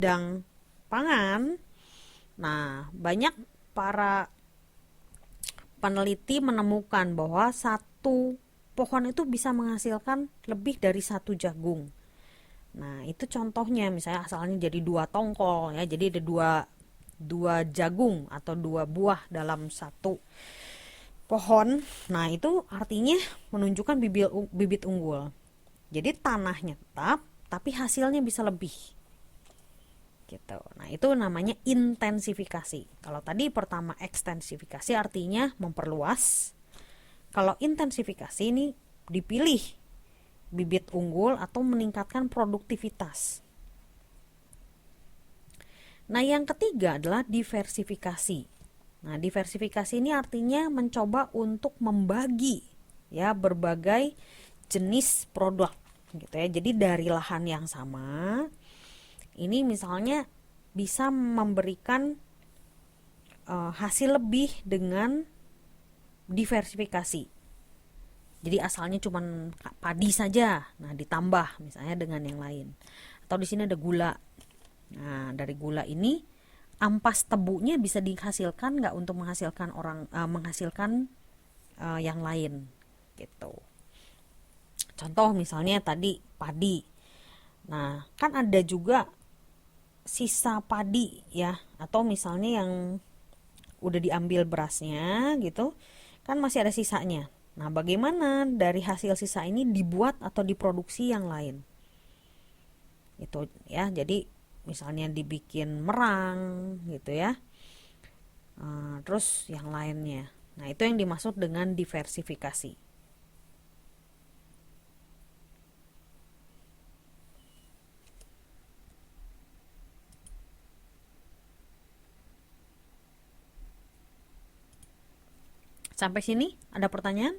bidang pangan. Nah, banyak para peneliti menemukan bahwa satu pohon itu bisa menghasilkan lebih dari satu jagung. Nah, itu contohnya misalnya asalnya jadi dua tongkol ya, jadi ada dua jagung atau dua buah dalam satu pohon. Nah, itu artinya menunjukkan bibit unggul. Jadi tanahnya tetap, tapi hasilnya bisa lebih. Gitu. Nah, itu namanya intensifikasi. Kalau tadi pertama ekstensifikasi artinya memperluas. Kalau intensifikasi ini dipilih bibit unggul atau meningkatkan produktivitas. Nah, yang ketiga adalah diversifikasi. Nah, diversifikasi ini artinya mencoba untuk membagi ya berbagai jenis produk gitu ya. Jadi dari lahan yang sama, ini misalnya bisa memberikan hasil lebih dengan diversifikasi. Jadi asalnya cuma padi saja, nah ditambah misalnya dengan yang lain. Atau di sini ada gula. Nah, dari gula ini ampas tebunya bisa dihasilkan nggak untuk menghasilkan yang lain gitu. Contoh misalnya tadi padi. Nah, kan ada juga sisa padi ya, atau misalnya yang udah diambil berasnya gitu, kan masih ada sisanya. Nah, bagaimana dari hasil sisa ini dibuat atau diproduksi yang lain? Itu ya, jadi misalnya dibikin merang gitu ya. Terus yang lainnya. Nah, itu yang dimaksud dengan diversifikasi. Sampai sini ada pertanyaan?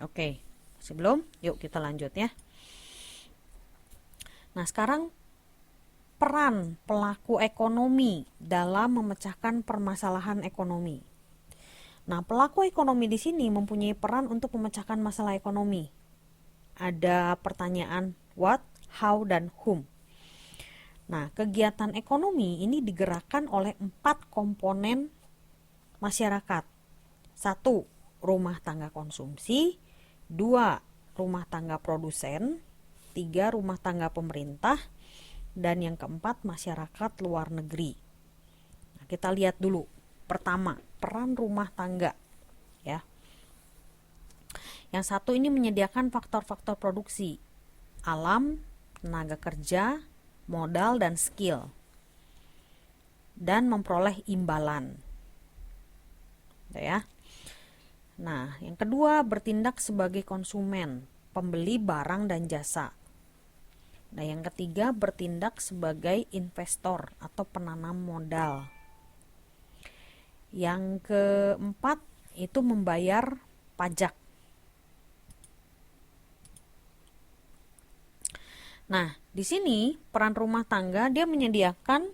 Oke, sebelum, yuk kita lanjut ya. Nah, sekarang peran pelaku ekonomi dalam memecahkan permasalahan ekonomi. Nah, pelaku ekonomi di sini mempunyai peran untuk memecahkan masalah ekonomi. Ada pertanyaan what, how, dan whom. Nah, kegiatan ekonomi ini digerakkan oleh 4 komponen masyarakat. 1. Rumah tangga konsumsi. 2. Rumah tangga produsen. 3. Rumah tangga pemerintah. Dan yang keempat, masyarakat luar negeri. Nah, kita lihat dulu. Pertama, peran rumah tangga. Ya. Yang satu ini menyediakan faktor-faktor produksi. Alam, tenaga kerja, modal, dan skill. Dan memperoleh imbalan. Ya. Nah, yang kedua bertindak sebagai konsumen, pembeli barang dan jasa. Nah, yang ketiga bertindak sebagai investor atau penanam modal. Yang keempat itu membayar pajak. Nah, di sini peran rumah tangga dia menyediakan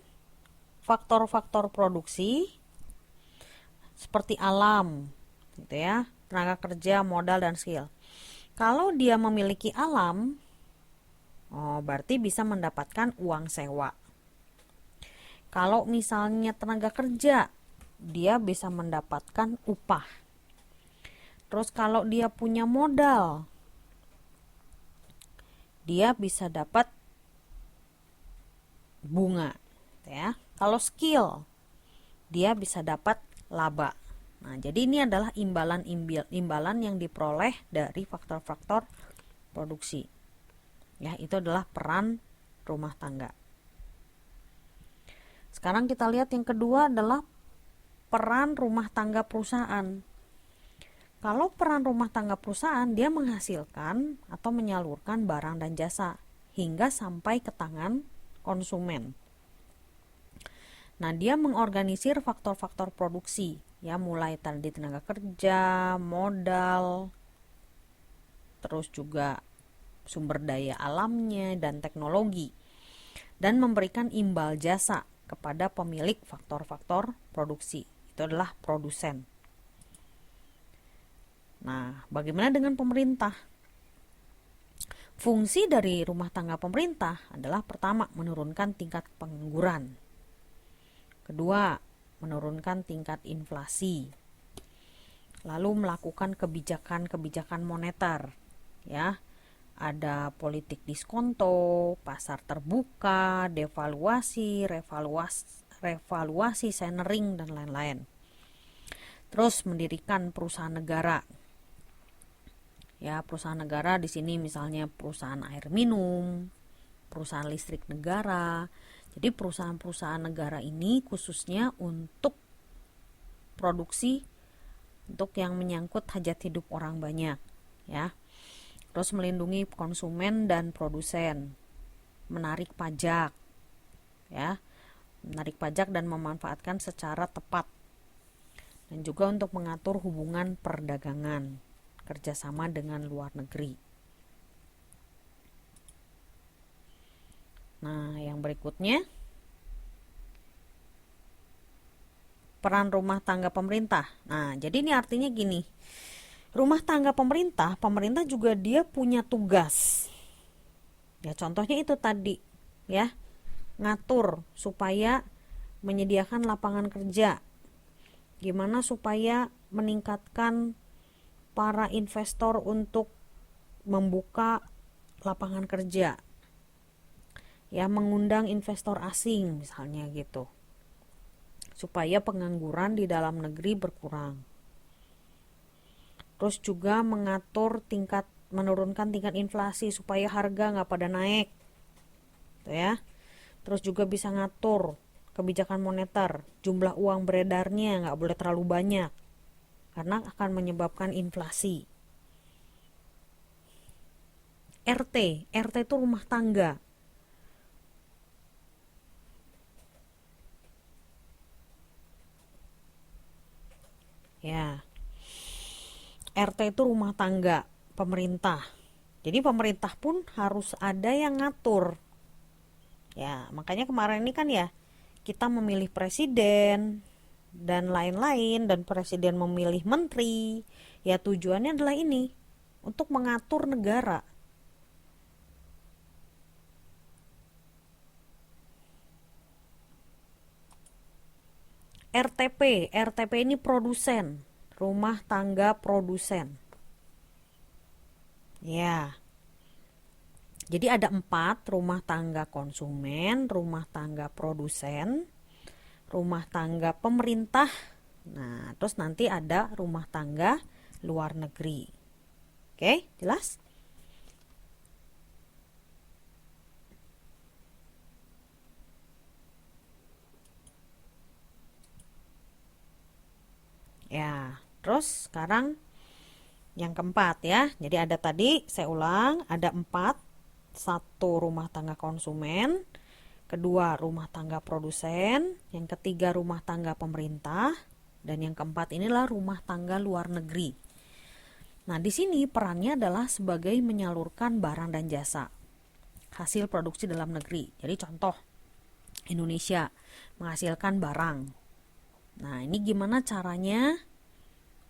faktor-faktor produksi seperti alam, gitu ya, tenaga kerja, modal, dan skill. Kalau dia memiliki alam, berarti bisa mendapatkan uang sewa. Kalau misalnya tenaga kerja, dia bisa mendapatkan upah. Terus kalau dia punya modal, dia bisa dapat bunga, ya. Kalau skill, dia bisa dapat laba. Nah, jadi ini adalah imbalan yang diperoleh dari faktor-faktor produksi. Ya, itu adalah peran rumah tangga. Sekarang kita lihat yang kedua adalah peran rumah tangga perusahaan. Kalau peran rumah tangga perusahaan, dia menghasilkan atau menyalurkan barang dan jasa hingga sampai ke tangan konsumen. Nah, dia mengorganisir faktor-faktor produksi, ya, mulai tadi tenaga kerja, modal, terus juga sumber daya alamnya dan teknologi, dan memberikan imbal jasa kepada pemilik faktor-faktor produksi. Itu adalah produsen. Nah, Nah, bagaimana dengan pemerintah? Fungsi dari rumah tangga pemerintah adalah pertama, menurunkan tingkat pengangguran. Kedua, menurunkan tingkat inflasi. Lalu melakukan kebijakan-kebijakan moneter, ya. Ada politik diskonto, pasar terbuka, devaluasi, revaluasi centering dan lain-lain. Terus mendirikan perusahaan negara. Ya, perusahaan negara di sini misalnya perusahaan air minum, perusahaan listrik negara. Jadi perusahaan-perusahaan negara ini khususnya untuk produksi, untuk yang menyangkut hajat hidup orang banyak, ya. Terus melindungi konsumen dan produsen, menarik pajak, ya, menarik pajak dan memanfaatkan secara tepat, dan juga untuk mengatur hubungan perdagangan, kerjasama dengan luar negeri. Nah, yang berikutnya, peran rumah tangga pemerintah. Nah, jadi ini artinya gini, rumah tangga pemerintah juga dia punya tugas. Ya, contohnya itu tadi, ya, ngatur supaya menyediakan lapangan kerja. Gimana supaya meningkatkan para investor untuk membuka lapangan kerja. Ya, mengundang investor asing misalnya gitu. Supaya pengangguran di dalam negeri berkurang. Terus juga menurunkan tingkat inflasi supaya harga nggak pada naik, tuh ya. Terus juga bisa ngatur kebijakan moneter, jumlah uang beredarnya nggak boleh terlalu banyak, karena akan menyebabkan inflasi. RT itu rumah tangga. Ya, RT itu rumah tangga pemerintah. Jadi pemerintah pun harus ada yang ngatur. Ya, makanya kemarin ini kan ya, kita memilih presiden dan lain-lain, dan presiden memilih menteri. Ya, tujuannya adalah ini, untuk mengatur negara. RTP ini produsen, rumah tangga produsen. Ya, jadi ada 4, rumah tangga konsumen, rumah tangga produsen, rumah tangga pemerintah. Nah, terus nanti ada rumah tangga luar negeri. Oke, jelas? Ya, terus sekarang yang keempat ya. Jadi ada tadi, saya ulang, ada 4. 1 rumah tangga konsumen, kedua rumah tangga produsen, yang ketiga rumah tangga pemerintah, dan yang keempat inilah rumah tangga luar negeri. Nah, di sini perannya adalah sebagai menyalurkan barang dan jasa hasil produksi dalam negeri. Jadi contoh, Indonesia menghasilkan barang. Nah, ini gimana caranya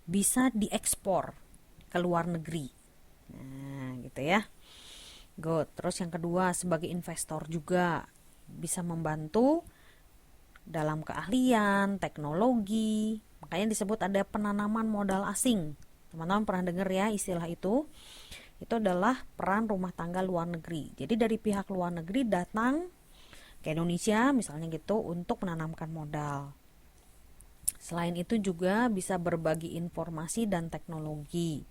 bisa diekspor ke luar negeri. Nah, gitu ya. Good. Terus yang kedua, sebagai investor juga bisa membantu dalam keahlian, teknologi. Makanya disebut ada penanaman modal asing. Teman-teman pernah dengar ya istilah itu? Itu adalah peran rumah tangga luar negeri. Jadi dari pihak luar negeri datang ke Indonesia misalnya gitu untuk menanamkan modal. Selain itu juga bisa berbagi informasi dan teknologi.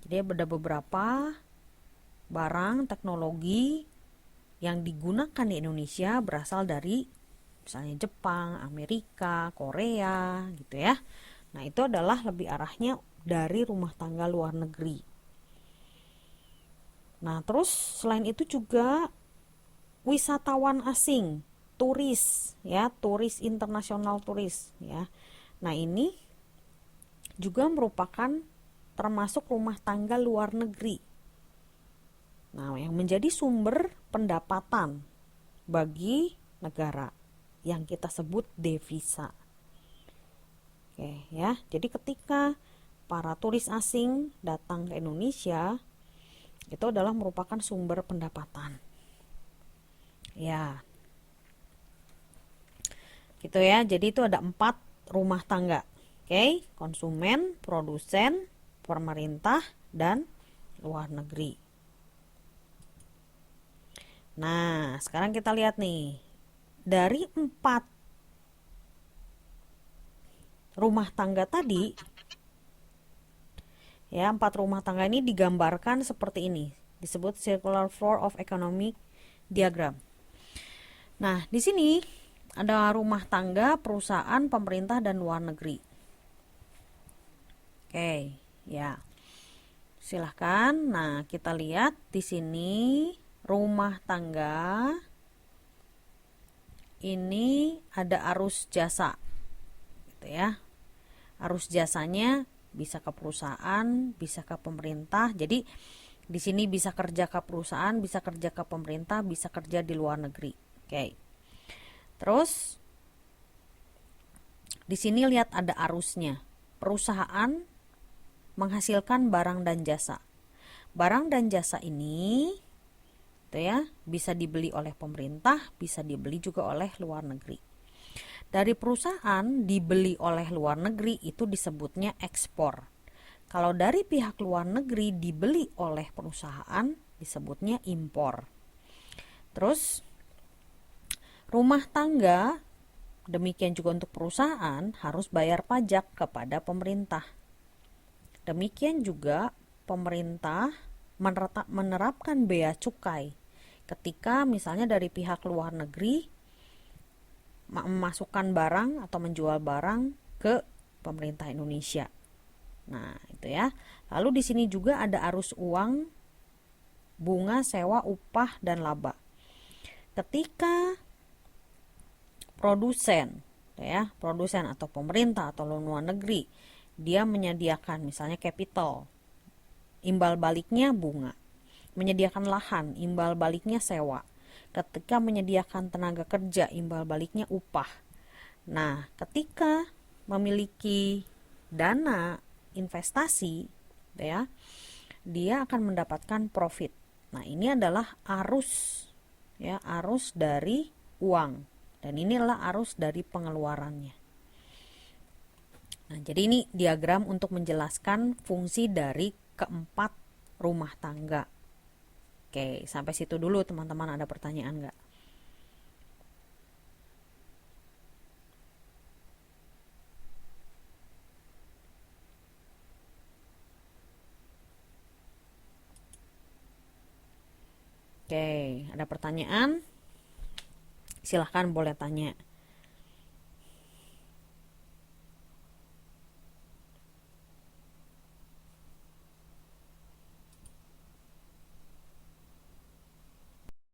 Jadi ada beberapa barang teknologi yang digunakan di Indonesia berasal dari misalnya Jepang, Amerika, Korea gitu ya. Nah, itu adalah lebih arahnya dari rumah tangga luar negeri. Nah, terus selain itu juga wisatawan asing, turis ya, turis internasional turis ya. Nah, ini juga merupakan termasuk rumah tangga luar negeri. Nah, yang menjadi sumber pendapatan bagi negara yang kita sebut devisa. Oke ya. Jadi ketika para turis asing datang ke Indonesia, itu adalah merupakan sumber pendapatan. Ya, gitu ya. Jadi itu ada 4 rumah tangga. Oke, konsumen, produsen, pemerintah, dan luar negeri. Nah, sekarang kita lihat nih. Dari 4 rumah tangga tadi, ya, 4 rumah tangga ini digambarkan seperti ini. Disebut circular floor of economic diagram. Nah, di sini ada rumah tangga, perusahaan, pemerintah, dan luar negeri. Oke, ya. Silahkan. Nah, kita lihat di sini rumah tangga ini ada arus jasa, gitu ya. Arus jasanya bisa ke perusahaan, bisa ke pemerintah. Jadi di sini bisa kerja ke perusahaan, bisa kerja ke pemerintah, bisa kerja di luar negeri. Oke. Terus di sini lihat ada arusnya. Perusahaan menghasilkan barang dan jasa. Barang dan jasa ini itu ya, bisa dibeli oleh pemerintah, bisa dibeli juga oleh luar negeri. Dari perusahaan dibeli oleh luar negeri itu disebutnya ekspor. Kalau dari pihak luar negeri dibeli oleh perusahaan disebutnya impor. Terus rumah tangga, demikian juga untuk perusahaan, harus bayar pajak kepada pemerintah. Demikian juga pemerintah menerapkan bea cukai ketika misalnya dari pihak luar negeri memasukkan barang atau menjual barang ke pemerintah Indonesia. Nah, itu ya. Lalu di sini juga ada arus uang, bunga, sewa, upah, dan laba. Ketika produsen, ya, produsen atau pemerintah atau luar negeri, dia menyediakan misalnya capital, imbal baliknya bunga. Menyediakan lahan, imbal baliknya sewa. Ketika menyediakan tenaga kerja, imbal baliknya upah. Nah, ketika memiliki dana investasi, ya, dia akan mendapatkan profit. Nah, ini adalah arus, ya, arus dari uang, dan inilah arus dari pengeluarannya. Nah, jadi ini diagram untuk menjelaskan fungsi dari keempat rumah tangga. Oke, sampai situ dulu teman-teman, ada pertanyaan nggak? Oke, ada pertanyaan? Silahkan boleh tanya.